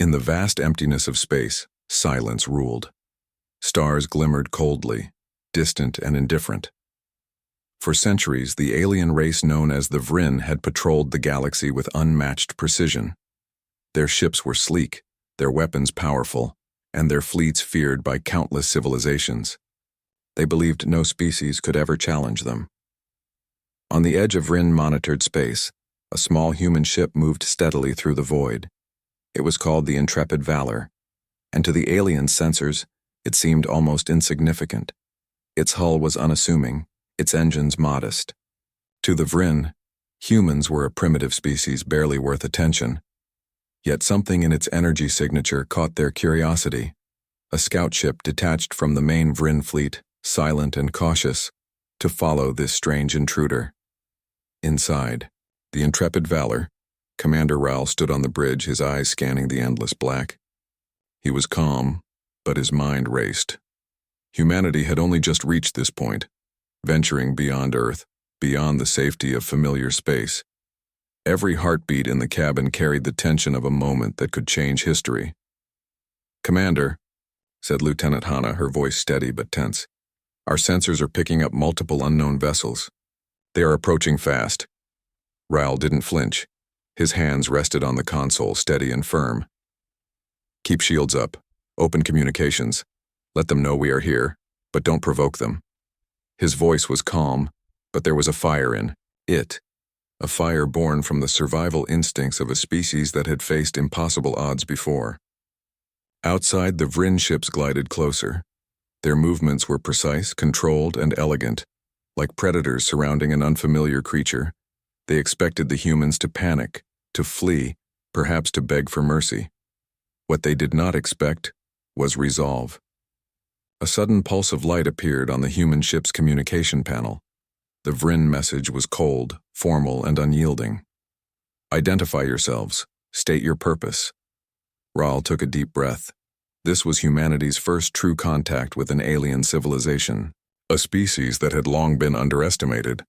In the vast emptiness of space, silence ruled. Stars glimmered coldly, distant and indifferent. For centuries, the alien race known as the Vryn had patrolled the galaxy with unmatched precision. Their ships were sleek, their weapons powerful, and their fleets feared by countless civilizations. They believed no species could ever challenge them. On the edge of Vryn-monitored space, a small human ship moved steadily through the void. It was called the Intrepid Valor, and to the alien sensors, it seemed almost insignificant. Its hull was unassuming, its engines modest. To the Vryn, humans were a primitive species barely worth attention. Yet something in its energy signature caught their curiosity. A scout ship detached from the main Vryn fleet, silent and cautious, to follow this strange intruder. Inside, the Intrepid Valor, Commander Raoul stood on the bridge, his eyes scanning the endless black. He was calm, but his mind raced. Humanity had only just reached this point, venturing beyond Earth, beyond the safety of familiar space. Every heartbeat in the cabin carried the tension of a moment that could change history. "Commander," said Lieutenant Hanna, her voice steady but tense, "our sensors are picking up multiple unknown vessels. They are approaching fast." Raoul didn't flinch. His hands rested on the console, steady and firm. "Keep shields up. Open communications. Let them know we are here, but don't provoke them." His voice was calm, but there was a fire in it. A fire born from the survival instincts of a species that had faced impossible odds before. Outside, the Vryn ships glided closer. Their movements were precise, controlled, and elegant. Like predators surrounding an unfamiliar creature, they expected the humans to panic, to flee, perhaps to beg for mercy. What they did not expect was resolve. A sudden pulse of light appeared on the human ship's communication panel. The Vryn message was cold, formal, and unyielding. "Identify yourselves. State your purpose." Raoul took a deep breath. This was humanity's first true contact with an alien civilization, a species that had long been underestimated,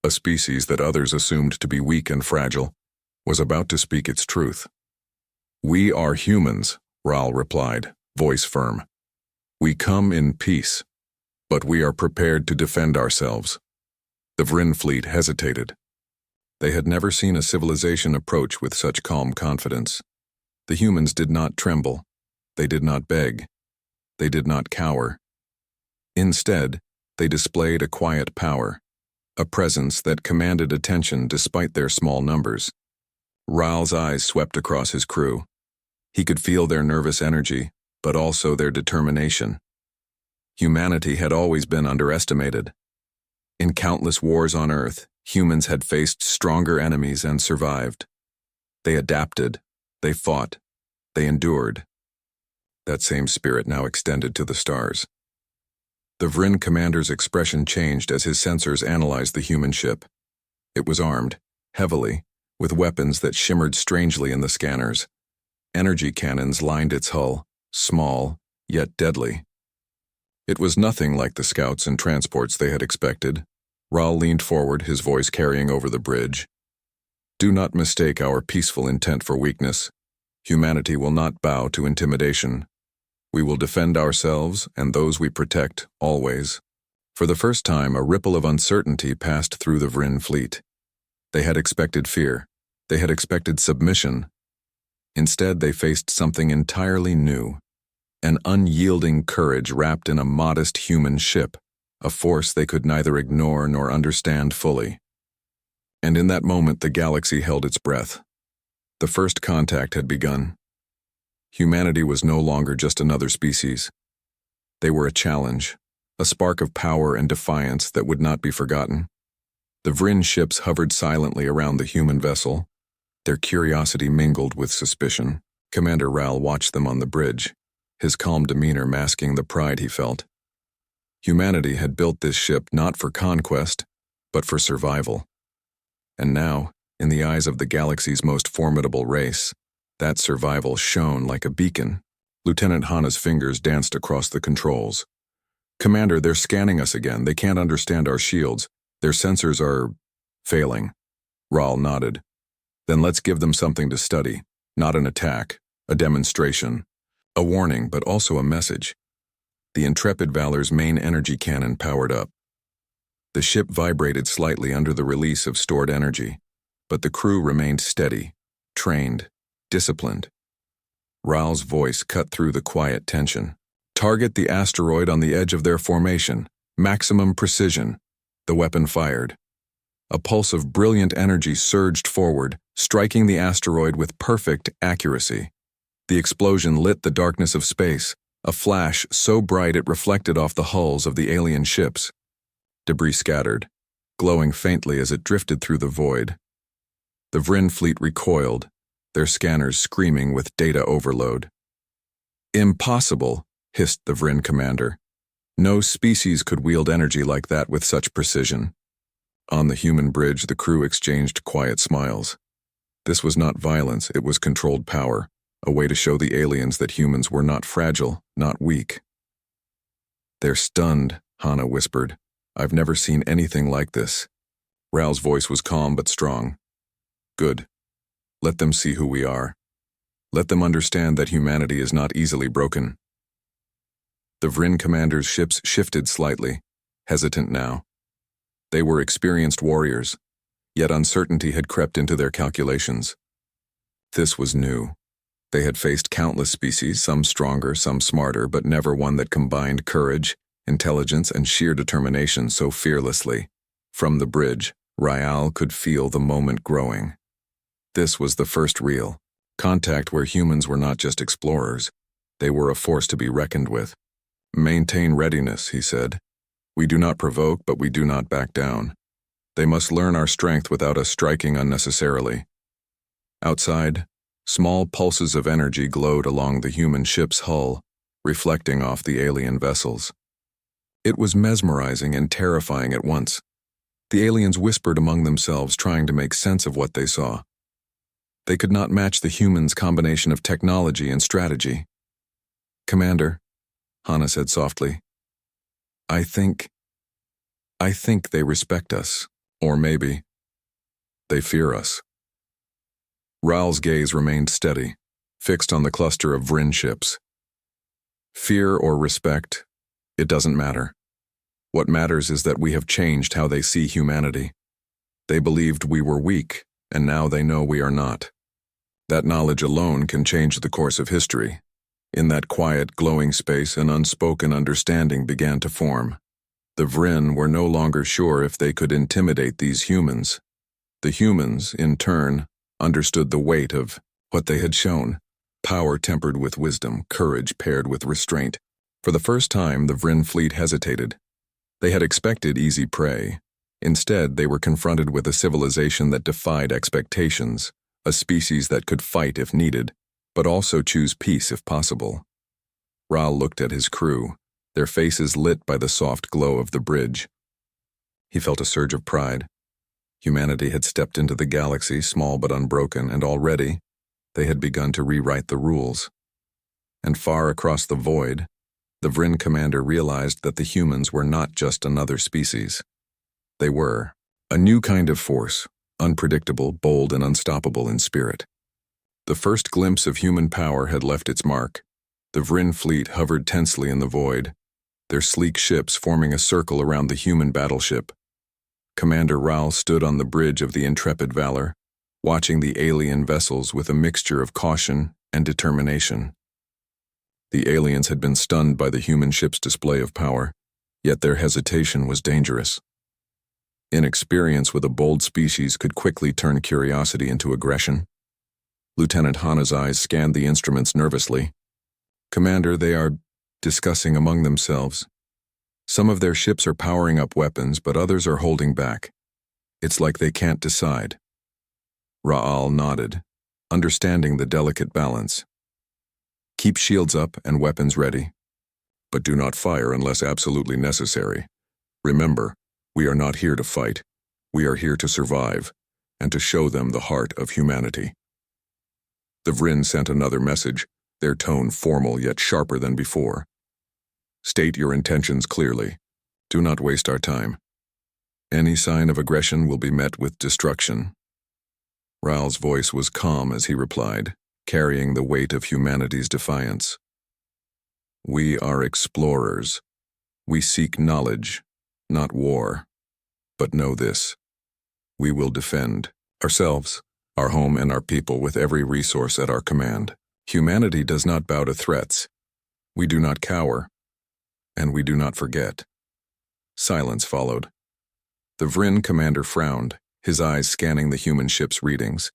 a species that others assumed to be weak and fragile, was about to speak its truth. "We are humans," Raoul replied, voice firm. "We come in peace, but we are prepared to defend ourselves." The Vryn fleet hesitated. They had never seen a civilization approach with such calm confidence. The humans did not tremble. They did not beg. They did not cower. Instead, they displayed a quiet power, a presence that commanded attention despite their small numbers. Raoul's eyes swept across his crew. He could feel their nervous energy, but also their determination. Humanity had always been underestimated. In countless wars on Earth, humans had faced stronger enemies and survived. They adapted, they fought, they endured. That same spirit now extended to the stars. The Vryn commander's expression changed as his sensors analyzed the human ship. It was armed, heavily, with weapons that shimmered strangely in the scanners. Energy cannons lined its hull, small, yet deadly. It was nothing like the scouts and transports they had expected. Raoul leaned forward, his voice carrying over the bridge. "Do not mistake our peaceful intent for weakness. Humanity will not bow to intimidation. We will defend ourselves and those we protect, always." For the first time, a ripple of uncertainty passed through the Vryn fleet. They had expected fear. They had expected submission. Instead, they faced something entirely new. An unyielding courage wrapped in a modest human ship, a force they could neither ignore nor understand fully. And in that moment, the galaxy held its breath. The first contact had begun. Humanity was no longer just another species. They were a challenge, a spark of power and defiance that would not be forgotten. The Vryn ships hovered silently around the human vessel. Their curiosity mingled with suspicion. Commander Raoul watched them on the bridge, his calm demeanor masking the pride he felt. Humanity had built this ship not for conquest, but for survival. And now, in the eyes of the galaxy's most formidable race, that survival shone like a beacon. Lieutenant Hanna's fingers danced across the controls. "Commander, they're scanning us again. They can't understand our shields. Their sensors are failing." Raoul nodded. "Then let's give them something to study, not an attack. A demonstration. A warning, but also a message. The Intrepid Valor's main energy cannon powered up. The ship vibrated slightly under the release of stored energy, but the crew remained steady, trained, disciplined. Ral's voice cut through the quiet tension. Target the asteroid on the edge of their formation. Maximum precision. The weapon fired. A pulse of brilliant energy surged forward, striking the asteroid with perfect accuracy. The explosion lit the darkness of space, a flash so bright it reflected off the hulls of the alien ships. Debris scattered, glowing faintly as it drifted through the void. The Vrin fleet recoiled, their scanners screaming with data overload. "Impossible," hissed the Vrin commander. "No species could wield energy like that with such precision." On the human bridge, the crew exchanged quiet smiles. This was not violence, it was controlled power, a way to show the aliens that humans were not fragile, not weak. "They're stunned," Hana whispered. "I've never seen anything like this." Ral's voice was calm but strong. "Good. Let them see who we are. Let them understand that humanity is not easily broken." The Vrin commander's ships shifted slightly, hesitant now. They were experienced warriors, yet uncertainty had crept into their calculations. This was new. They had faced countless species, some stronger, some smarter, but never one that combined courage, intelligence, and sheer determination so fearlessly. From the bridge, Raal could feel the moment growing. This was the first real contact where humans were not just explorers. They were a force to be reckoned with. "Maintain readiness," he said. "We do not provoke, but we do not back down. They must learn our strength without us striking unnecessarily." Outside, small pulses of energy glowed along the human ship's hull, reflecting off the alien vessels. It was mesmerizing and terrifying at once. The aliens whispered among themselves, trying to make sense of what they saw. They could not match the humans' combination of technology and strategy. "Commander," Hana said softly, I think they respect us, or maybe they fear us." Ral's gaze remained steady, fixed on the cluster of Vrin ships. Fear or respect, it doesn't matter. What matters is that we have changed how they see humanity. They believed we were weak, and now they know we are not. That knowledge alone can change the course of history. In that quiet, glowing space, an unspoken understanding began to form. The Vrin were no longer sure if they could intimidate these humans. The humans, in turn, understood the weight of what they had shown. Power tempered with wisdom, courage paired with restraint. For the first time, the Vrin fleet hesitated. They had expected easy prey. Instead, they were confronted with a civilization that defied expectations, a species that could fight if needed, but also choose peace if possible. Ral looked at his crew, their faces lit by the soft glow of the bridge. He felt a surge of pride. Humanity had stepped into the galaxy, small but unbroken, and already they had begun to rewrite the rules. And far across the void, the Vrin commander realized that the humans were not just another species. They were a new kind of force, unpredictable, bold, and unstoppable in spirit. The first glimpse of human power had left its mark. The Vrin fleet hovered tensely in the void, their sleek ships forming a circle around the human battleship. Commander Ral stood on the bridge of the Intrepid Valor, watching the alien vessels with a mixture of caution and determination. The aliens had been stunned by the human ship's display of power, yet their hesitation was dangerous. Inexperience with a bold species could quickly turn curiosity into aggression. Lieutenant Hana's eyes scanned the instruments nervously. "Commander, they are discussing among themselves. Some of their ships are powering up weapons, but others are holding back. It's like they can't decide." Raal nodded, understanding the delicate balance. "Keep shields up and weapons ready, but do not fire unless absolutely necessary. Remember, we are not here to fight. We are here to survive, and to show them the heart of humanity." The Vrin sent another message, their tone formal yet sharper than before. "State your intentions clearly. Do not waste our time. Any sign of aggression will be met with destruction." Ral's voice was calm as he replied, carrying the weight of humanity's defiance. We are explorers. We seek knowledge, not war. But know this: we will defend ourselves, our home, and our people with every resource at our command. Humanity does not bow to threats. We do not cower, and we do not forget. Silence followed. The Vrin commander frowned, his eyes scanning the human ship's readings.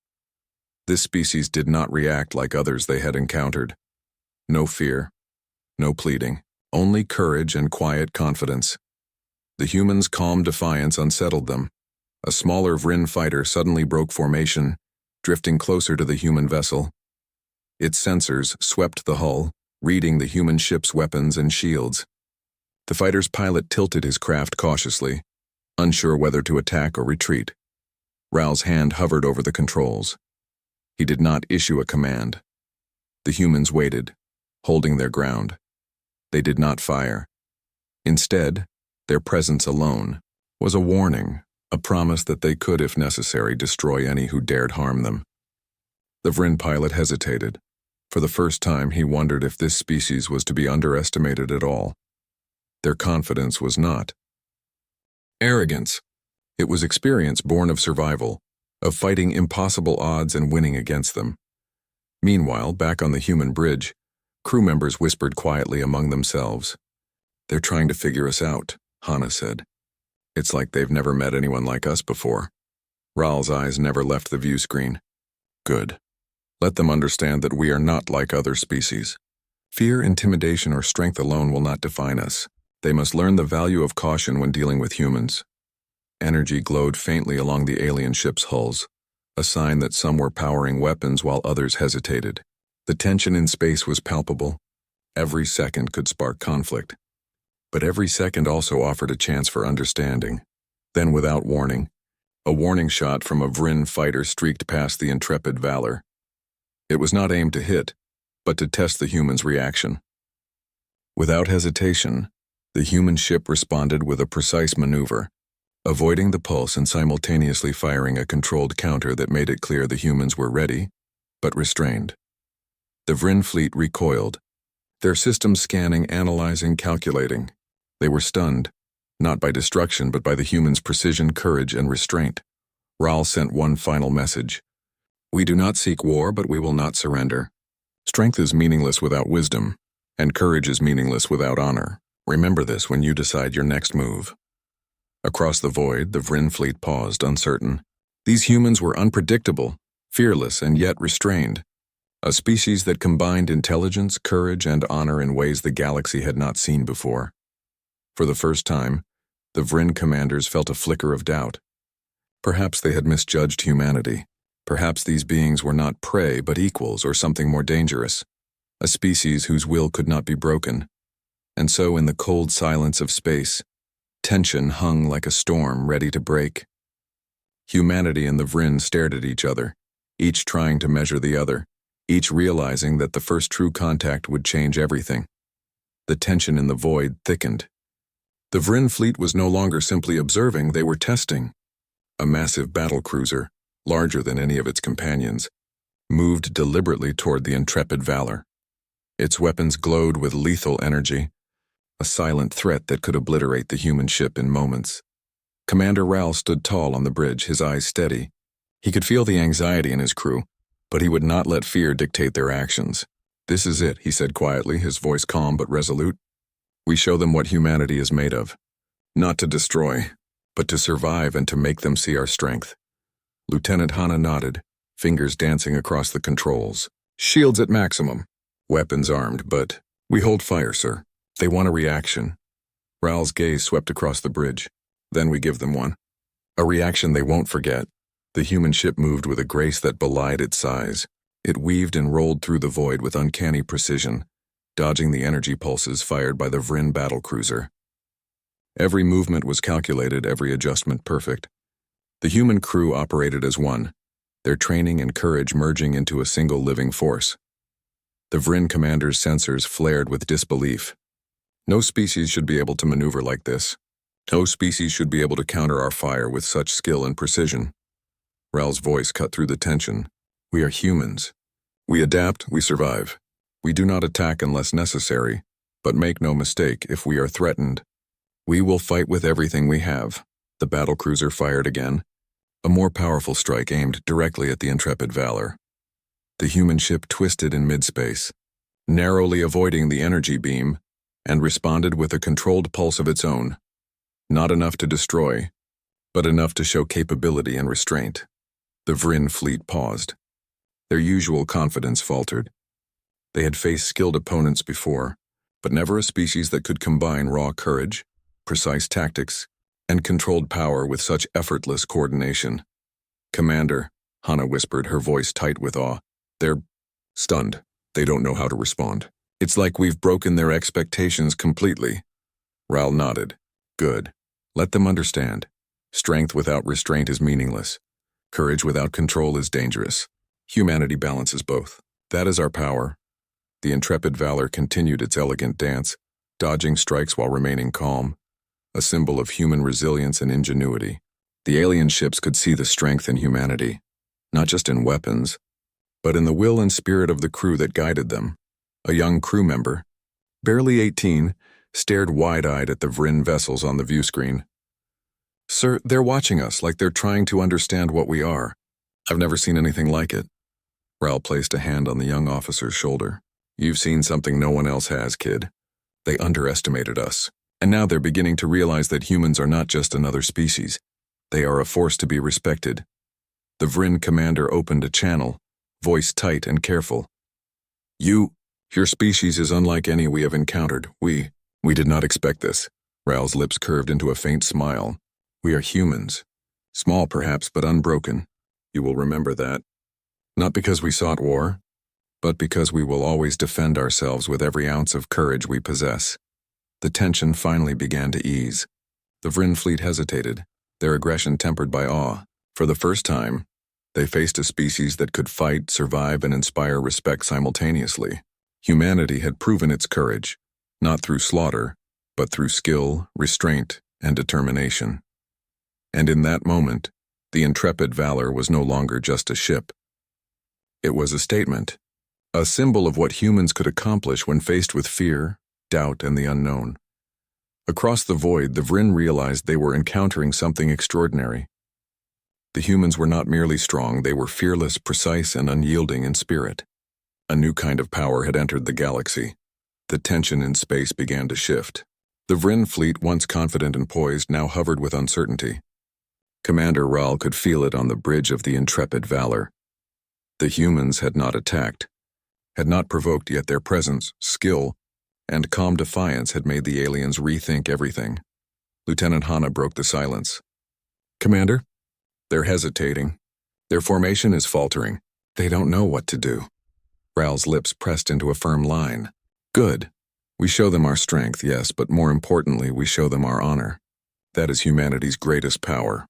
This species did not react like others they had encountered. No fear, no pleading, only courage and quiet confidence. The humans' calm defiance unsettled them. A smaller Vrin fighter suddenly broke formation, drifting closer to the human vessel. Its sensors swept the hull, reading the human ship's weapons and shields. The fighter's pilot tilted his craft cautiously, unsure whether to attack or retreat. Raoul's hand hovered over the controls. He did not issue a command. The humans waited, holding their ground. They did not fire. Instead, their presence alone was a warning, a promise that they could, if necessary, destroy any who dared harm them. The Vrin pilot hesitated. For the first time, he wondered if this species was to be underestimated at all. Their confidence was not arrogance. It was experience born of survival, of fighting impossible odds and winning against them. Meanwhile, back on the human bridge, crew members whispered quietly among themselves. "They're trying to figure us out," Hannah said. "It's like they've never met anyone like us before." Raoul's eyes never left the view screen. "Good. Let them understand that we are not like other species. Fear, intimidation, or strength alone will not define us. They must learn the value of caution when dealing with humans." Energy glowed faintly along the alien ship's hulls, a sign that some were powering weapons while others hesitated. The tension in space was palpable. Every second could spark conflict. But every second also offered a chance for understanding. Then, without warning, a warning shot from a Vrin fighter streaked past the intrepid Valor. It was not aimed to hit, but to test the humans' reaction. Without hesitation, the human ship responded with a precise maneuver, avoiding the pulse and simultaneously firing a controlled counter that made it clear the humans were ready, but restrained. The Vrin fleet recoiled, their systems scanning, analyzing, calculating. They were stunned, not by destruction but by the humans' precision, courage, and restraint. Raoul sent one final message. "We do not seek war, but we will not surrender. Strength is meaningless without wisdom, and courage is meaningless without honor. Remember this when you decide your next move." Across the void, the Vrin fleet paused, uncertain. These humans were unpredictable, fearless, and yet restrained. A species that combined intelligence, courage, and honor in ways the galaxy had not seen before. For the first time, the Vrin commanders felt a flicker of doubt. Perhaps they had misjudged humanity. Perhaps these beings were not prey but equals, or something more dangerous. A species whose will could not be broken. And so, in the cold silence of space, tension hung like a storm ready to break. Humanity and the Vrin stared at each other, each trying to measure the other, each realizing that the first true contact would change everything. The tension in the void thickened. The Vrin fleet was no longer simply observing, they were testing. A massive battlecruiser, larger than any of its companions, moved deliberately toward the intrepid Valor. Its weapons glowed with lethal energy, a silent threat that could obliterate the human ship in moments. Commander Raoul stood tall on the bridge, his eyes steady. He could feel the anxiety in his crew, but he would not let fear dictate their actions. "This is it," he said quietly, his voice calm but resolute. "We show them what humanity is made of. Not to destroy, but to survive and to make them see our strength." Lieutenant Hannah nodded, fingers dancing across the controls. "Shields at maximum. Weapons armed, but we hold fire, sir. They want a reaction." Raoul's gaze swept across the bridge. "Then we give them one. A reaction they won't forget." The human ship moved with a grace that belied its size. It weaved and rolled through the void with uncanny precision, dodging the energy pulses fired by the Vrin battlecruiser. Every movement was calculated, every adjustment perfect. The human crew operated as one, their training and courage merging into a single living force. The Vrin commander's sensors flared with disbelief. No species should be able to maneuver like this. No species should be able to counter our fire with such skill and precision. Raoul's voice cut through the tension. "We are humans. We adapt, we survive. We do not attack unless necessary, but make no mistake, if we are threatened, we will fight with everything we have. The battlecruiser fired again, a more powerful strike aimed directly at the intrepid Valor. The human ship twisted in mid-space, narrowly avoiding the energy beam, and responded with a controlled pulse of its own. Not enough to destroy, but enough to show capability and restraint. The Vryn fleet paused. Their usual confidence faltered. They had faced skilled opponents before, but never a species that could combine raw courage, precise tactics, and controlled power with such effortless coordination. "Commander," Hana whispered, her voice tight with awe. "They're stunned. They don't know how to respond. It's like we've broken their expectations completely." Ral nodded. "Good. Let them understand. Strength without restraint is meaningless. Courage without control is dangerous. Humanity balances both. That is our power." The intrepid Valor continued its elegant dance, dodging strikes while remaining calm, a symbol of human resilience and ingenuity. The alien ships could see the strength in humanity, not just in weapons, but in the will and spirit of the crew that guided them. A young crew member, barely 18, stared wide-eyed at the Vryn vessels on the view screen. "Sir, they're watching us like they're trying to understand what we are. I've never seen anything like it." Ral placed a hand on the young officer's shoulder. "You've seen something no one else has, kid. They underestimated us, and now they're beginning to realize that humans are not just another species. They are a force to be respected." The Vryn commander opened a channel, voice tight and careful. Your species is unlike any we have encountered. We did not expect this." Ral's lips curved into a faint smile. "We are humans. Small perhaps, but unbroken. You will remember that. Not because we sought war, but because we will always defend ourselves with every ounce of courage we possess." The tension finally began to ease. The Vryn fleet hesitated, their aggression tempered by awe. For the first time, they faced a species that could fight, survive, and inspire respect simultaneously. Humanity had proven its courage, not through slaughter, but through skill, restraint, and determination. And in that moment, the intrepid Valor was no longer just a ship. It was a statement, a symbol of what humans could accomplish when faced with fear, doubt, and the unknown. Across the void, the Vryn realized they were encountering something extraordinary. The humans were not merely strong, they were fearless, precise, and unyielding in spirit. A new kind of power had entered the galaxy. The tension in space began to shift. The Vryn fleet, once confident and poised, now hovered with uncertainty. Commander Ral could feel it on the bridge of the intrepid Valor. The humans had not attacked, had not provoked, yet their presence, skill, and calm defiance had made the aliens rethink everything. Lieutenant Hana broke the silence. "Commander, they're hesitating. Their formation is faltering. They don't know what to do." Ral's lips pressed into a firm line. "Good. We show them our strength, yes, but more importantly, we show them our honor. That is humanity's greatest power."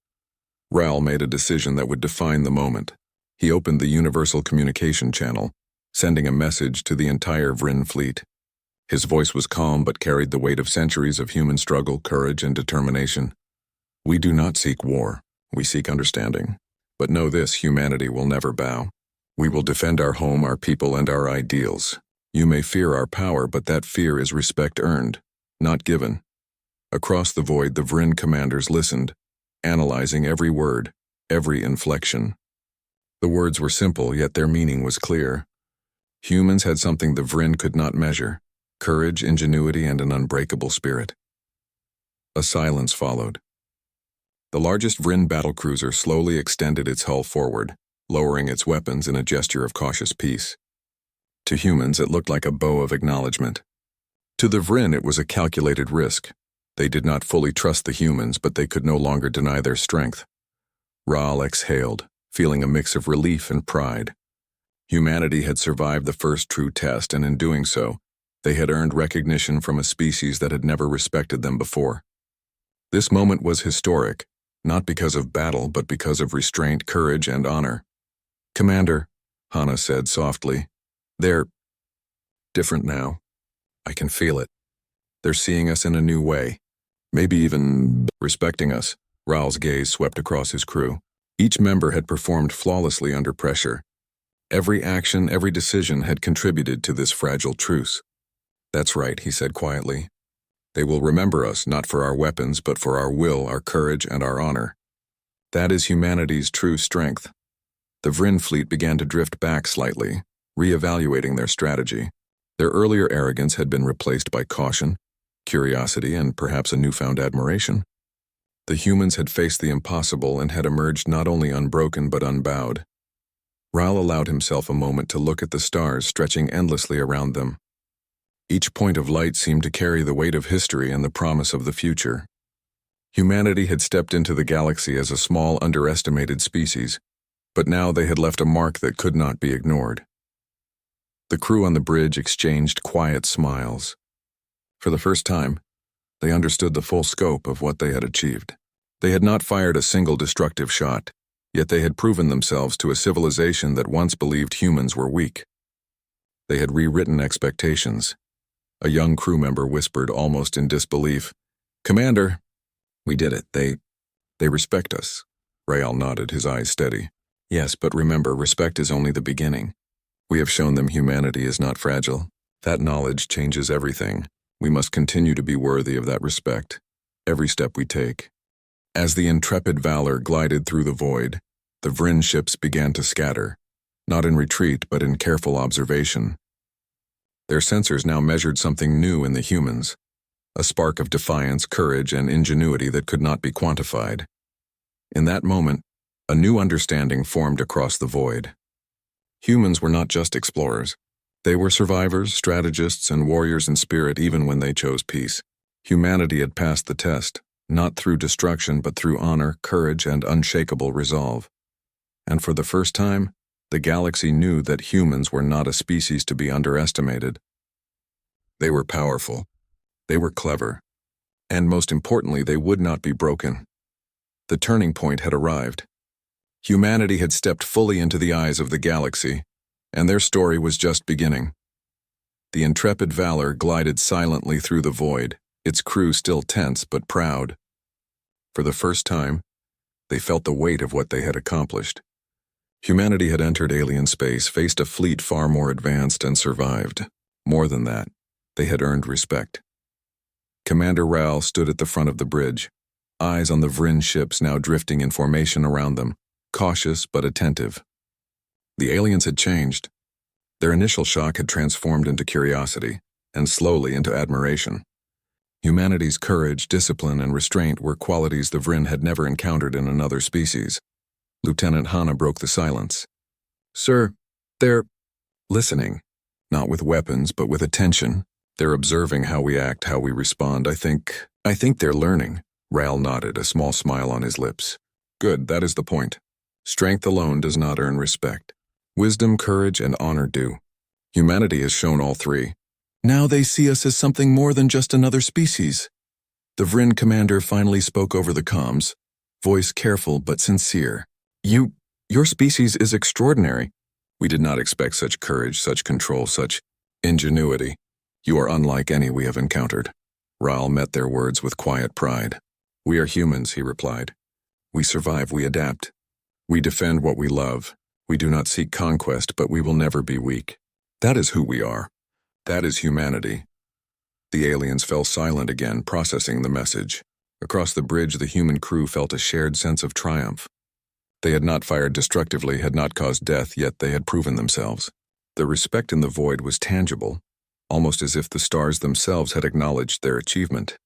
Ral made a decision that would define the moment. He opened the universal communication channel, sending a message to the entire Vryn fleet. His voice was calm but carried the weight of centuries of human struggle, courage, and determination. "We do not seek war. We seek understanding. But know this, humanity will never bow. We will defend our home, our people, and our ideals. You may fear our power, but that fear is respect earned, not given." Across the void, the Vryn commanders listened, analyzing every word, every inflection. The words were simple, yet their meaning was clear. Humans had something the Vryn could not measure: courage, ingenuity, and an unbreakable spirit. A silence followed. The largest Vryn battlecruiser slowly extended its hull forward, lowering its weapons in a gesture of cautious peace. To humans, it looked like a bow of acknowledgement. To the Vryn, it was a calculated risk. They did not fully trust the humans, but they could no longer deny their strength. Ral exhaled, feeling a mix of relief and pride. Humanity had survived the first true test, and in doing so, they had earned recognition from a species that had never respected them before. This moment was historic, not because of battle, but because of restraint, courage, and honor. "Commander," Hana said softly, "they're different now. I can feel it. They're seeing us in a new way. Maybe even respecting us." Ral's gaze swept across his crew. Each member had performed flawlessly under pressure. Every action, every decision had contributed to this fragile truce. "That's right," he said quietly. "They will remember us not for our weapons, but for our will, our courage, and our honor. That is humanity's true strength." The Vryn fleet began to drift back slightly, re-evaluating their strategy. Their earlier arrogance had been replaced by caution, curiosity, and perhaps a newfound admiration. The humans had faced the impossible and had emerged not only unbroken but unbowed. Raoul allowed himself a moment to look at the stars stretching endlessly around them. Each point of light seemed to carry the weight of history and the promise of the future. Humanity had stepped into the galaxy as a small, underestimated species, but now they had left a mark that could not be ignored. The crew on the bridge exchanged quiet smiles. For the first time, they understood the full scope of what they had achieved. They had not fired a single destructive shot, yet they had proven themselves to a civilization that once believed humans were weak. They had rewritten expectations. A young crew member whispered almost in disbelief, "Commander, we did it. They respect us." Raoul nodded, his eyes steady. "Yes, but remember, respect is only the beginning. We have shown them humanity is not fragile. That knowledge changes everything. We must continue to be worthy of that respect, every step we take." As the intrepid valor glided through the void, the Vryn ships began to scatter, not in retreat but in careful observation. Their sensors now measured something new in the humans, a spark of defiance, courage, and ingenuity that could not be quantified. In that moment, a new understanding formed across the void. Humans were not just explorers. They were survivors, strategists, and warriors in spirit even when they chose peace. Humanity had passed the test, not through destruction but through honor, courage, and unshakable resolve. And for the first time, the galaxy knew that humans were not a species to be underestimated. They were powerful. They were clever. And most importantly, they would not be broken. The turning point had arrived. Humanity had stepped fully into the eyes of the galaxy, and their story was just beginning. The intrepid valor glided silently through the void, its crew still tense but proud. For the first time, they felt the weight of what they had accomplished. Humanity had entered alien space, faced a fleet far more advanced, and survived. More than that, they had earned respect. Commander Raoul stood at the front of the bridge, eyes on the Vryn ships now drifting in formation around them, cautious but attentive. The aliens had changed. Their initial shock had transformed into curiosity, and slowly into admiration. Humanity's courage, discipline, and restraint were qualities the Vryn had never encountered in another species. Lieutenant Hanna broke the silence. "Sir, they're listening, not with weapons, but with attention. They're observing how we act, how we respond. I think they're learning." Raoul nodded, a small smile on his lips. "Good, that is the point. Strength alone does not earn respect. Wisdom, courage, and honor do. Humanity has shown all three. Now they see us as something more than just another species." The Vryn commander finally spoke over the comms, voice careful but sincere. Your species is extraordinary. We did not expect such courage, such control, such ingenuity. You are unlike any we have encountered." Raoul met their words with quiet pride. "We are humans," he replied. "We survive, we adapt. We defend what we love. We do not seek conquest, but we will never be weak. That is who we are. That is humanity." The aliens fell silent again, processing the message. Across the bridge, the human crew felt a shared sense of triumph. They had not fired destructively, had not caused death, yet they had proven themselves. The respect in the void was tangible, almost as if the stars themselves had acknowledged their achievement.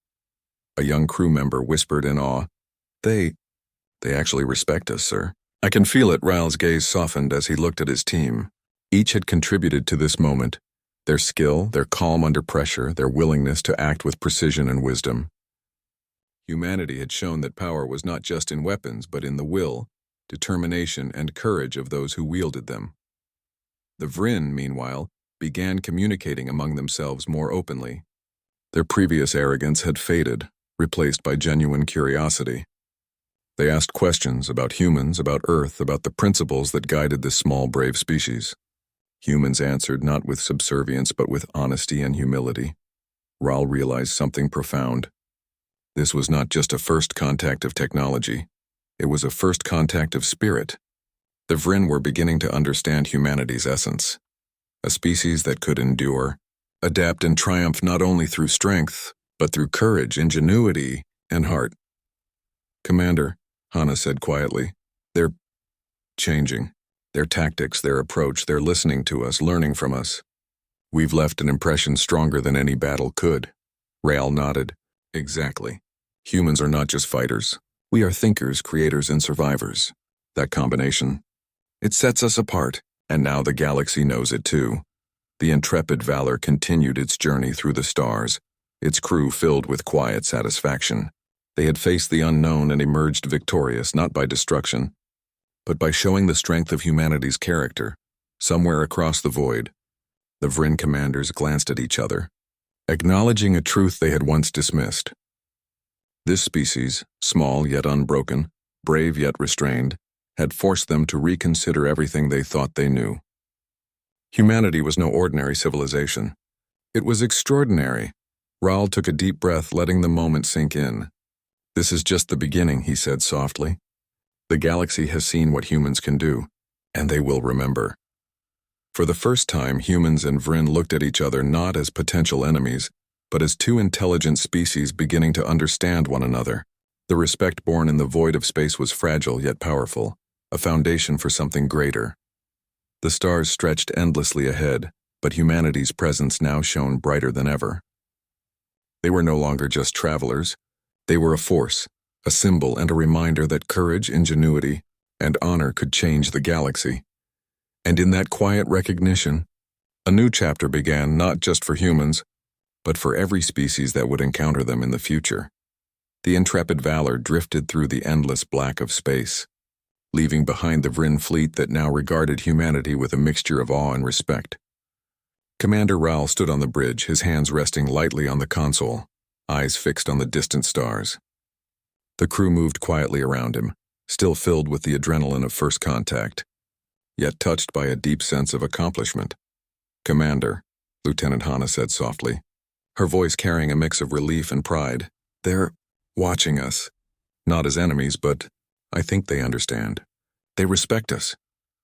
A young crew member whispered in awe, They actually respect us, sir." "I can feel it." Raoul's gaze softened as he looked at his team. Each had contributed to this moment. Their skill, their calm under pressure, their willingness to act with precision and wisdom. Humanity had shown that power was not just in weapons, but in the will, determination, and courage of those who wielded them. The Vryn, meanwhile, began communicating among themselves more openly. Their previous arrogance had faded, replaced by genuine curiosity. They asked questions about humans, about Earth, about the principles that guided this small, brave species. Humans answered not with subservience, but with honesty and humility. Raoul realized something profound. This was not just a first contact of technology. It was a first contact of spirit. The Vryn were beginning to understand humanity's essence. A species that could endure, adapt and triumph not only through strength, but through courage, ingenuity, and heart. "Commander," Hana said quietly, "they're changing. Their tactics, their approach, they're listening to us, learning from us. We've left an impression stronger than any battle could." Rael nodded. "Exactly. Humans are not just fighters. We are thinkers, creators, and survivors. That combination, it sets us apart, and now the galaxy knows it too." The intrepid Valor continued its journey through the stars, its crew filled with quiet satisfaction. They had faced the unknown and emerged victorious not by destruction, but by showing the strength of humanity's character. Somewhere across the void, the Vryn commanders glanced at each other, acknowledging a truth they had once dismissed. This species, small yet unbroken, brave yet restrained, had forced them to reconsider everything they thought they knew. Humanity was no ordinary civilization. It was extraordinary. Raoul took a deep breath, letting the moment sink in. "This is just the beginning," he said softly. "The galaxy has seen what humans can do, and they will remember." For the first time, humans and Vryn looked at each other not as potential enemies, but as two intelligent species beginning to understand one another. The respect born in the void of space was fragile yet powerful, a foundation for something greater. The stars stretched endlessly ahead, but humanity's presence now shone brighter than ever. They were no longer just travelers. They were a force, a symbol, and a reminder that courage, ingenuity, and honor could change the galaxy. And in that quiet recognition, a new chapter began not just for humans, but for every species that would encounter them in the future. The intrepid Valor drifted through the endless black of space, leaving behind the Vryn fleet that now regarded humanity with a mixture of awe and respect. Commander Raoul stood on the bridge, his hands resting lightly on the console, eyes fixed on the distant stars. The crew moved quietly around him, still filled with the adrenaline of first contact, yet touched by a deep sense of accomplishment. "Commander," Lieutenant Hana said softly, her voice carrying a mix of relief and pride, "they're watching us. Not as enemies, but I think they understand. They respect us."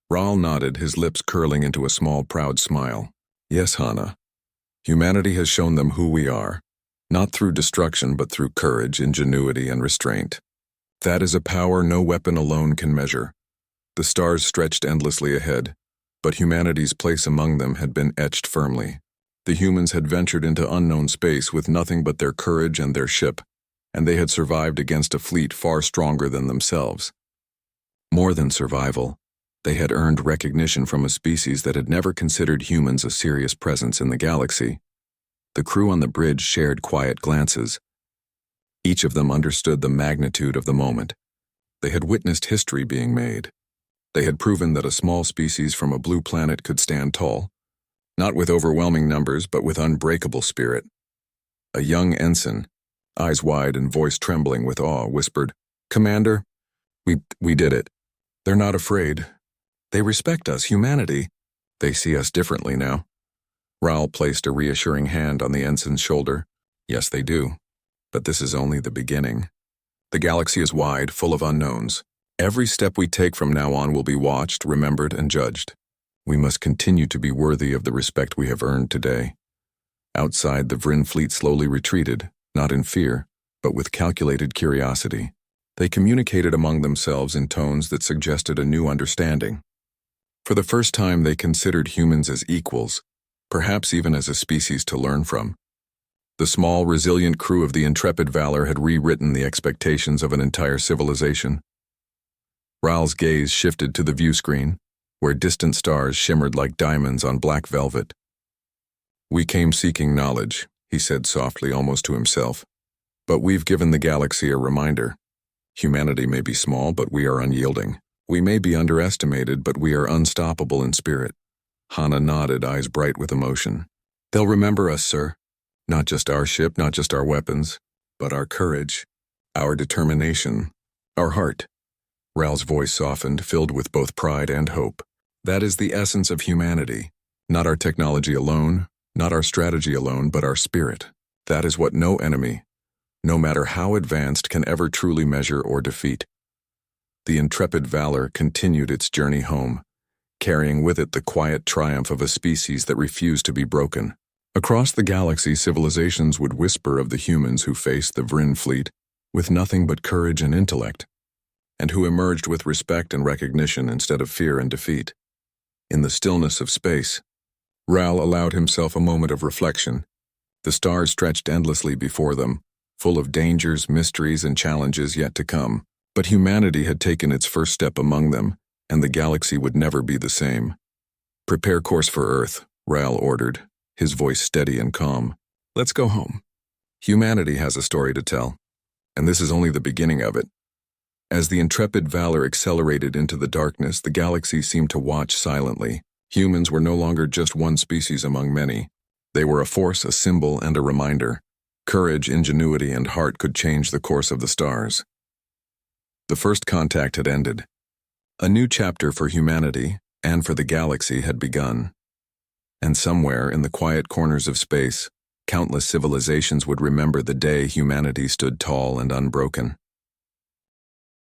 Raoul nodded, his lips curling into a small, proud smile. "Yes, Hana. Humanity has shown them who we are, not through destruction, but through courage, ingenuity, and restraint. That is a power no weapon alone can measure." The stars stretched endlessly ahead, but humanity's place among them had been etched firmly. The humans had ventured into unknown space with nothing but their courage and their ship, and they had survived against a fleet far stronger than themselves. More than survival, they had earned recognition from a species that had never considered humans a serious presence in the galaxy. The crew on the bridge shared quiet glances. Each of them understood the magnitude of the moment. They had witnessed history being made. They had proven that a small species from a blue planet could stand tall, not with overwhelming numbers, but with unbreakable spirit. A young ensign, eyes wide and voice trembling with awe, whispered, "Commander, we did it. They're not afraid. They respect us, humanity. They see us differently now." Raoul placed a reassuring hand on the ensign's shoulder. "Yes, they do. But this is only the beginning. The galaxy is wide, full of unknowns. Every step we take from now on will be watched, remembered, and judged. We must continue to be worthy of the respect we have earned today." Outside, the Vryn fleet slowly retreated, not in fear, but with calculated curiosity. They communicated among themselves in tones that suggested a new understanding. For the first time, they considered humans as equals, perhaps even as a species to learn from. The small, resilient crew of the intrepid Valor had rewritten the expectations of an entire civilization. Raoul's gaze shifted to the view screen, where distant stars shimmered like diamonds on black velvet. "We came seeking knowledge," he said softly, almost to himself. "But we've given the galaxy a reminder. Humanity may be small, but we are unyielding. We may be underestimated, but we are unstoppable in spirit." Hana nodded, eyes bright with emotion. "They'll remember us, sir. Not just our ship, not just our weapons, but our courage, our determination, our heart." Raoul's voice softened, filled with both pride and hope. "That is the essence of humanity. Not our technology alone, not our strategy alone, but our spirit. That is what no enemy, no matter how advanced, can ever truly measure or defeat." the intrepid Valor continued its journey home, carrying with it the quiet triumph of a species that refused to be broken. Across the galaxy, civilizations would whisper of the humans who faced the Vrin fleet with nothing but courage and intellect, and who emerged with respect and recognition instead of fear and defeat. In the stillness of space, Ral allowed himself a moment of reflection. The stars stretched endlessly before them, full of dangers, mysteries, and challenges yet to come. But humanity had taken its first step among them, and the galaxy would never be the same. "Prepare course for Earth," Ral ordered, his voice steady and calm. "Let's go home. Humanity has a story to tell, and this is only the beginning of it." As the intrepid Valor accelerated into the darkness, the galaxy seemed to watch silently. Humans were no longer just one species among many. They were a force, a symbol, and a reminder. Courage, ingenuity, and heart could change the course of the stars. The first contact had ended. A new chapter for humanity, and for the galaxy, had begun. And somewhere in the quiet corners of space, countless civilizations would remember the day humanity stood tall and unbroken.